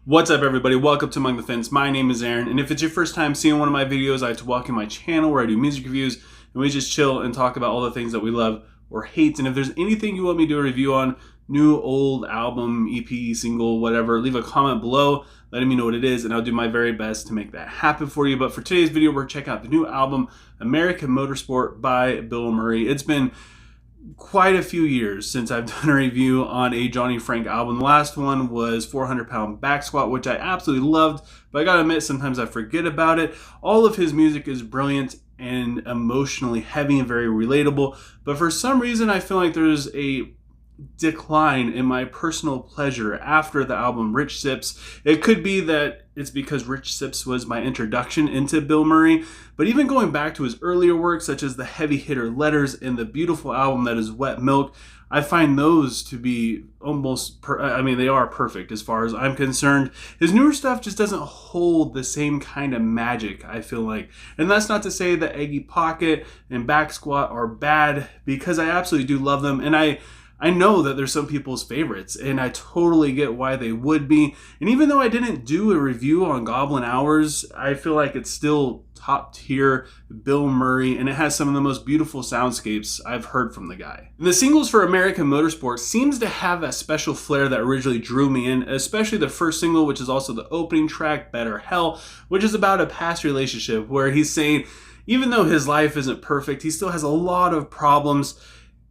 What's up, everybody? Welcome to Among the Fence. My name is Aaron, and if it's your first time seeing one of my videos, I like to welcome my channel where I do music reviews and we just chill and talk about all the things that we love or hate. And if there's anything you want me to do a review on, new, old, album, EP, single, whatever, leave a comment below letting me know what it is, and I'll do my very best to make that happen for you. But for today's video, we're checking out the new album, American Motorsport by Bilmuri. It's been quite a few years since I've done a review on a Johnny Frank album. The last one was 400 Pound Back Squat, which I absolutely loved, but I gotta admit, sometimes I forget about it. All of his music is brilliant and emotionally heavy and very relatable, but for some reason I feel like there's a decline in my personal pleasure after the album Rich Sips. It could be that it's because Rich Sips was my introduction into Bilmuri, but even going back to his earlier work, such as the heavy hitter Letters and the beautiful album that is Wet Milk, I find those to be almost, they are perfect as far as I'm concerned. His newer stuff just doesn't hold the same kind of magic, I feel like. And that's not to say that Eggy Pocket and Back Squat are bad, because I absolutely do love them, and I know that there's some people's favorites, and I totally get why they would be. And even though I didn't do a review on Goblin Hours, I feel like it's still top tier Bilmuri, and it has some of the most beautiful soundscapes I've heard from the guy. And the singles for American Motorsport seems to have a special flair that originally drew me in, especially the first single, which is also the opening track, Better Hell, which is about a past relationship where he's saying even though his life isn't perfect, he still has a lot of problems.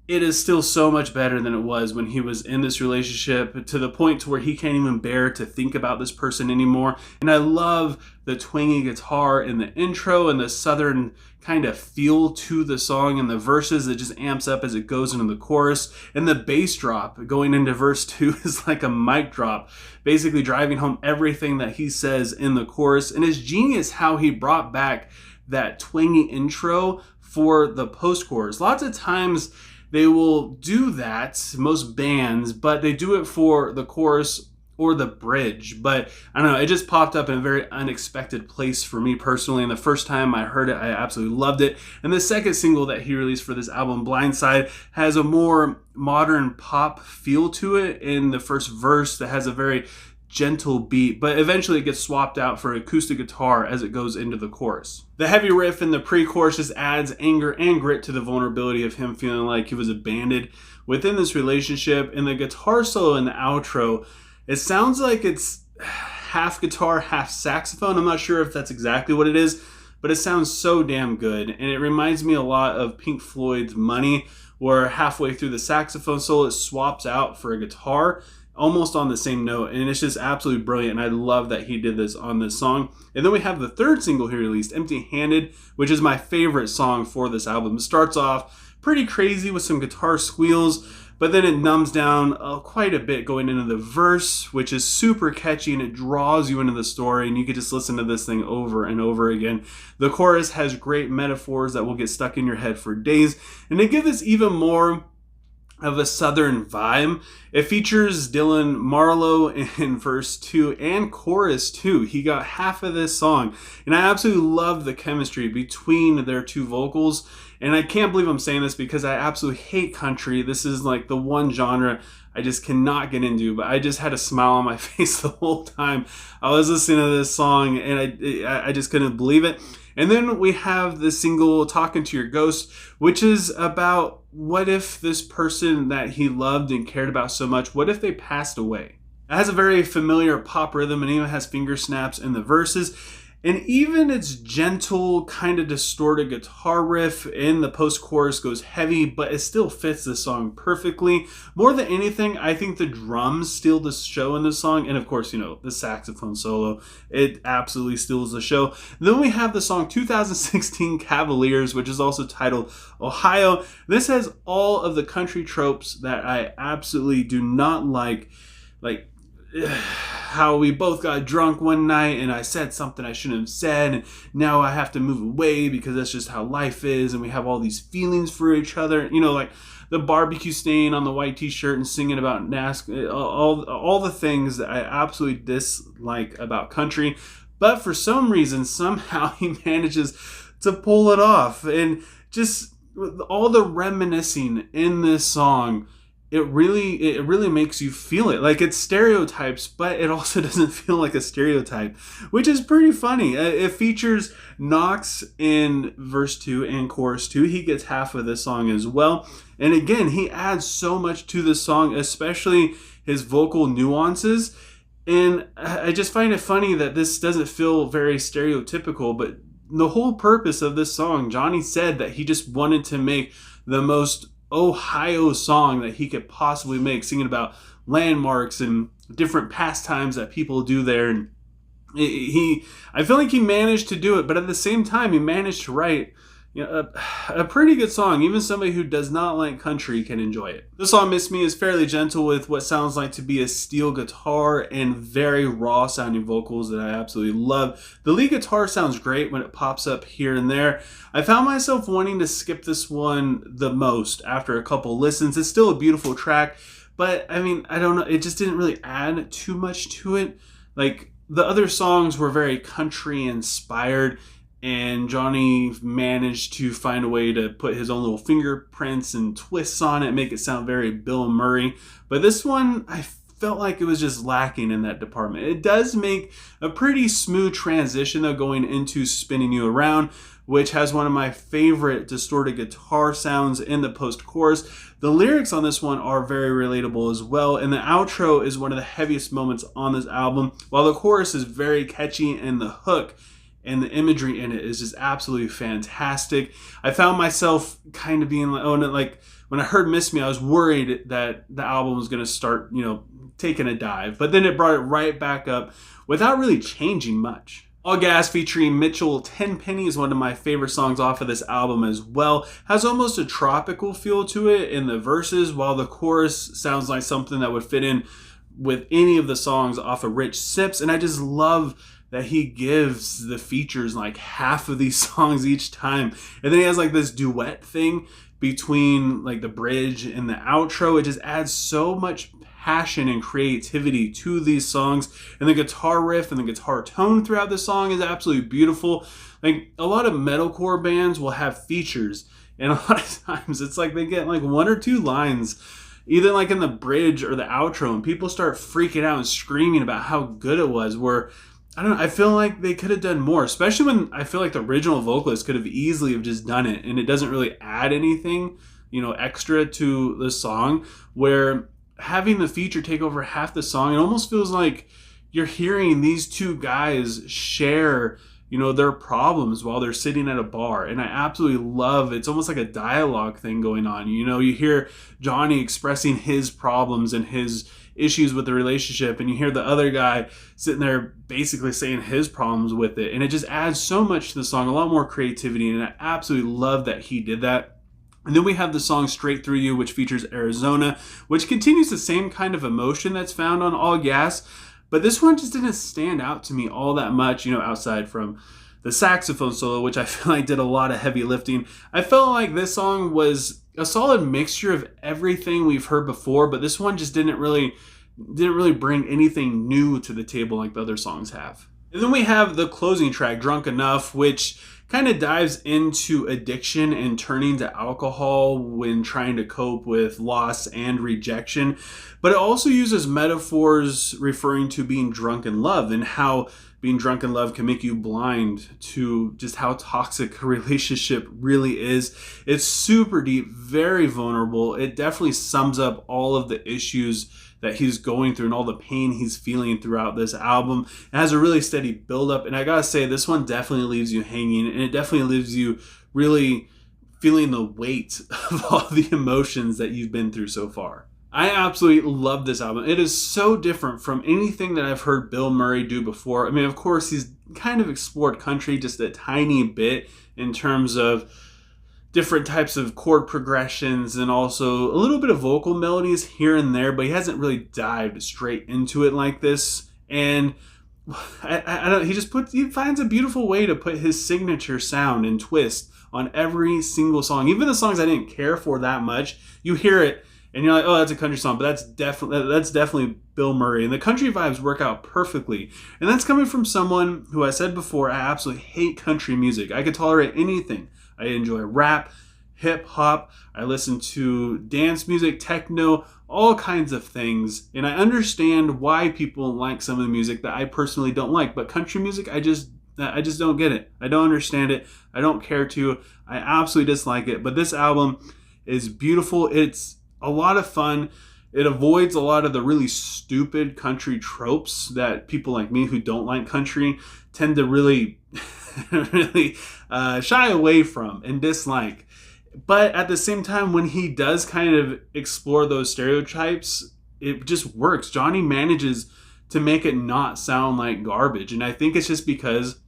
It is still so much better than it was when he was in this relationship, to the point to where he can't even bear to think about this person anymore. And I love the twangy guitar in the intro and the southern kind of feel to the song and the verses that just amps up as it goes into the chorus. And the bass drop going into verse 2 is like a mic drop, basically driving home everything that he says in the chorus. And it's genius how he brought back that twangy intro for the post-chorus. Lots of times they will do that, most bands, but they do it for the chorus or the bridge. But I don't know, it just popped up in a very unexpected place for me personally. And the first time I heard it, I absolutely loved it. And the second single that he released for this album, Blindside, has a more modern pop feel to it in the first verse that has a very gentle beat, but eventually it gets swapped out for acoustic guitar as it goes into the chorus. The heavy riff in the pre-chorus just adds anger and grit to the vulnerability of him feeling like he was abandoned within this relationship. And the guitar solo in the outro, it sounds like it's half guitar, half saxophone. I'm not sure if that's exactly what it is, but it sounds so damn good. And it reminds me a lot of Pink Floyd's Money, where halfway through the saxophone solo it swaps out for a guitar, almost on the same note, and it's just absolutely brilliant, and I love that he did this on this song. And then we have the third single he released, Empty Handed, which is my favorite song for this album. It starts off pretty crazy with some guitar squeals, but then it numbs down quite a bit going into the verse, which is super catchy, and it draws you into the story, and you could just listen to this thing over and over again. The chorus has great metaphors that will get stuck in your head for days, and they give this even more of a southern vibe. It features Dylan Marlowe in verse 2 and chorus 2. He got half of this song, and I absolutely love the chemistry between their two vocals. And I can't believe I'm saying this because I absolutely hate country. This is like the one genre I just cannot get into, but I just had a smile on my face the whole time I was listening to this song, and I just couldn't believe it. And then we have the single Talking to Your Ghost, which is about what if this person that he loved and cared about so much, what if they passed away? It has a very familiar pop rhythm, and even has finger snaps in the verses. And even its gentle, kind of distorted guitar riff in the post-chorus goes heavy, but it still fits the song perfectly. More than anything, I think the drums steal the show in this song. And of course, you know, the saxophone solo, it absolutely steals the show. Then we have the song 2016 Cavaliers, which is also titled Ohio. This has all of the country tropes that I absolutely do not like how we both got drunk one night and I said something I shouldn't have said, and now I have to move away because that's just how life is, and we have all these feelings for each other. You know, like the barbecue stain on the white t-shirt and singing about NASCAR, all the things that I absolutely dislike about country. But for some reason, somehow he manages to pull it off. And just all the reminiscing in this song it really makes you feel it. Like, it's stereotypes, but it also doesn't feel like a stereotype, which is pretty funny. It features Knox in verse 2 and chorus 2. He gets half of this song as well. And again, he adds so much to the song, especially his vocal nuances. And I just find it funny that this doesn't feel very stereotypical, but the whole purpose of this song, Johnny said that he just wanted to make the most Ohio song that he could possibly make, singing about landmarks and different pastimes that people do there. And I feel like he managed to do it, but at the same time, he managed to write a pretty good song. Even somebody who does not like country can enjoy it. The song Miss Me is fairly gentle with what sounds like to be a steel guitar and very raw sounding vocals that I absolutely love. The lead guitar sounds great when it pops up here and there. I found myself wanting to skip this one the most after a couple listens. It's still a beautiful track, but I mean, I don't know, it just didn't really add too much to it. Like, the other songs were very country inspired, and Johnny managed to find a way to put his own little fingerprints and twists on it, make it sound very Bilmuri. But this one, I felt like it was just lacking in that department. It does make a pretty smooth transition though, going into Spinning You Around, which has one of my favorite distorted guitar sounds in the post-chorus. The lyrics on this one are very relatable as well, and the outro is one of the heaviest moments on this album, while the chorus is very catchy and the hook and the imagery in it is just absolutely fantastic. I found myself kind of being like, oh no, like when I heard Miss Me, I was worried that the album was gonna start, taking a dive, but then it brought it right back up without really changing much. All Gas featuring Mitchell Tenpenny is one of my favorite songs off of this album as well. Has almost a tropical feel to it in the verses, while the chorus sounds like something that would fit in with any of the songs off of Rich Sips, and I just love that he gives the features like half of these songs each time. And then he has like this duet thing between like the bridge and the outro. It just adds so much passion and creativity to these songs. And the guitar riff and the guitar tone throughout the song is absolutely beautiful. Like, a lot of metalcore bands will have features, and a lot of times it's like they get like one or two lines either like in the bridge or the outro, and people start freaking out and screaming about how good it was, where I don't know, I feel like they could have done more, especially when I feel like the original vocalist could have easily have just done it, and it doesn't really add anything, extra to the song, where having the feature take over half the song, it almost feels like you're hearing these two guys share, their problems while they're sitting at a bar. And I absolutely love, it's almost like a dialogue thing going on. You hear Johnny expressing his problems and his issues with the relationship, and you hear the other guy sitting there basically saying his problems with it, and it just adds so much to the song, a lot more creativity, and I absolutely love that he did that. And then we have the song Straight Through You, which features Arizona, which continues the same kind of emotion that's found on All Gas, but this one just didn't stand out to me all that much, outside from the saxophone solo, which I feel like did a lot of heavy lifting. I felt like this song was a solid mixture of everything we've heard before, but this one just didn't really bring anything new to the table like the other songs have. And then we have the closing track, Drunk Enough, which kind of dives into addiction and turning to alcohol when trying to cope with loss and rejection. But it also uses metaphors referring to being drunk in love, and how being drunk in love can make you blind to just how toxic a relationship really is. It's super deep, very vulnerable. It definitely sums up all of the issues that he's going through and all the pain he's feeling throughout this album. It has a really steady buildup, and I gotta say, this one definitely leaves you hanging, and it definitely leaves you really feeling the weight of all the emotions that you've been through so far. I absolutely love this album. It is so different from anything that I've heard Bilmuri do before. I mean, of course, he's kind of explored country just a tiny bit in terms of different types of chord progressions and also a little bit of vocal melodies here and there, but he hasn't really dived straight into it like this. And I don't, he finds a beautiful way to put his signature sound and twist on every single song. Even the songs I didn't care for that much, you hear it and you're like, oh, that's a country song, but that's definitely Bilmuri. And the country vibes work out perfectly. And that's coming from someone who, I said before, I absolutely hate country music. I could tolerate anything. I enjoy rap, hip hop, I listen to dance music, techno, all kinds of things. And I understand why people like some of the music that I personally don't like. But country music, I just don't get it. I don't understand it. I don't care to. I absolutely dislike it. But this album is beautiful. It's a lot of fun. It avoids a lot of the really stupid country tropes that people like me who don't like country tend to really, really shy away from and dislike. But at the same time, when he does kind of explore those stereotypes, it just works. Johnny manages to make it not sound like garbage. And I think it's just because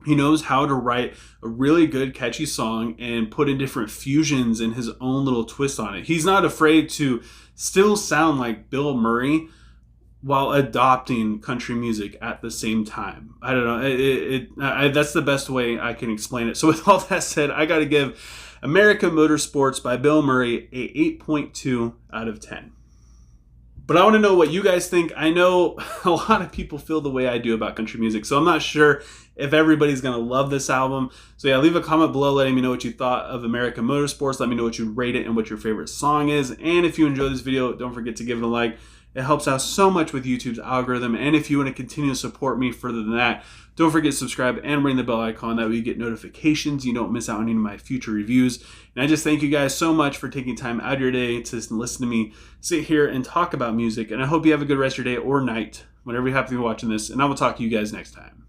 he knows how to write a really good, catchy song and put in different fusions and his own little twist on it. He's not afraid to still sound like Bill Murray while adopting country music at the same time. I don't know. That's the best way I can explain it. So with all that said, I got to give American Motorsports by Bill Murray a 8.2 out of 10. But I want to know what you guys think. I know a lot of people feel the way I do about country music, so I'm not sure if everybody's going to love this album. So yeah, leave a comment below letting me know what you thought of American Motorsports. Let me know what you rate it and what your favorite song is. And if you enjoyed this video, don't forget to give it a like. It helps out so much with YouTube's algorithm. And if you want to continue to support me further than that, don't forget to subscribe and ring the bell icon. That way you get notifications. You don't miss out on any of my future reviews. And I just thank you guys so much for taking time out of your day to listen to me sit here and talk about music. And I hope you have a good rest of your day or night, whenever you happen to be watching this. And I will talk to you guys next time.